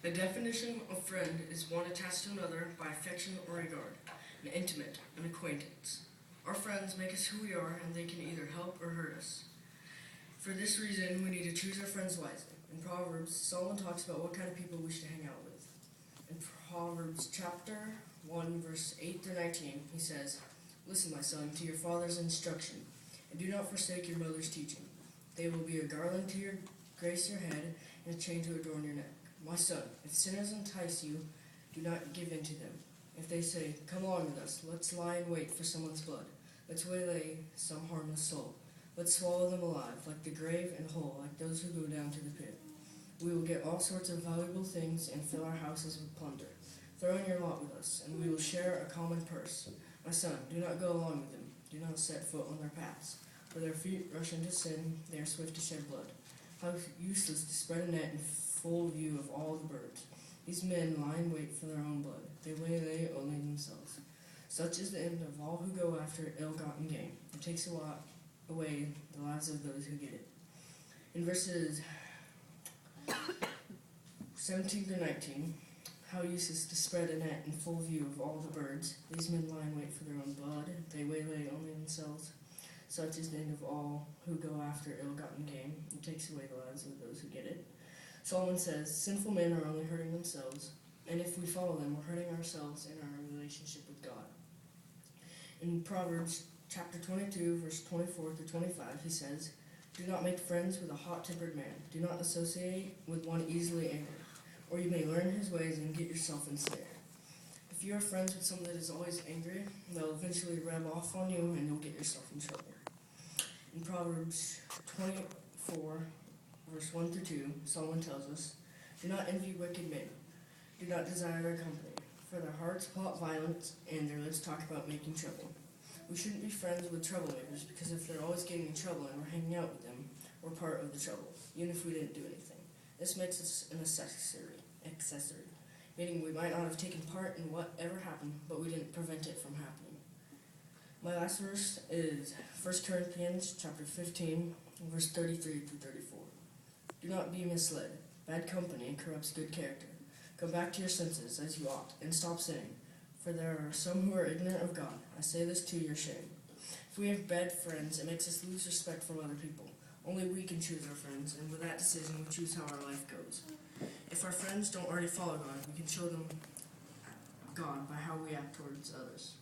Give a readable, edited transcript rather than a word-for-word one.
The definition of friend is one attached to another by affection or regard, an intimate, an acquaintance. Our friends make us who we are, and they can either help or hurt us. For this reason, we need to choose our friends wisely. In Proverbs, Solomon talks about what kind of people we should hang out with. In Proverbs chapter 1, verse 8 through 19, he says, "Listen, my son, to your father's instruction, and do not forsake your mother's teaching. They will be a garland to grace your head, and a chain to adorn your neck. My son, if sinners entice you, do not give in to them. If they say, 'Come along with us, let's lie in wait for someone's blood. Let's waylay some harmless soul. Let's swallow them alive, like the grave, and whole, like those who go down to the pit. We will get all sorts of valuable things and fill our houses with plunder. Throw in your lot with us, and we will share a common purse. My son, do not go along with them. Do not set foot on their paths. For their feet rush into sin, they are swift to shed blood. How useless to spread a net in full view of all the birds. These men lie in wait for their own blood. They waylay only themselves. Such is the end of all who go after ill-gotten gain. It takes away the lives of those who get it." In verses 17 through 19, how useless to spread a net in full view of all the birds. These men lie in wait for their own blood. They waylay only themselves. Such is the end of all who go after ill-gotten gain. It takes away the lives of those who get it. Solomon says, sinful men are only hurting themselves, and if we follow them, we're hurting ourselves in our relationship with God. In Proverbs chapter 22, verse 24 through 25, he says, "Do not make friends with a hot-tempered man. Do not associate with one easily angry, or you may learn his ways and get yourself ensnared." If you are friends with someone that is always angry, they'll eventually rub off on you and you'll get yourself in trouble. In Proverbs 24, verse 1 through 2, Solomon tells us, "Do not envy wicked men. Do not desire their company, for their hearts plot violence and their lips talk about making trouble." We shouldn't be friends with troublemakers, because if they're always getting in trouble and we're hanging out with them, we're part of the trouble, even if we didn't do anything. This makes us an accessory, meaning we might not have taken part in whatever happened, but we didn't prevent it from happening. My last verse is 1 Corinthians chapter 15, verse 33 through 34. "Do not be misled. Bad company corrupts good character. Come back to your senses as you ought, and stop sinning. For there are some who are ignorant of God. I say this to your shame." If we have bad friends, it makes us lose respect from other people. Only we can choose our friends, and with that decision, we choose how our life goes. If our friends don't already follow God, we can show them God by how we act towards others.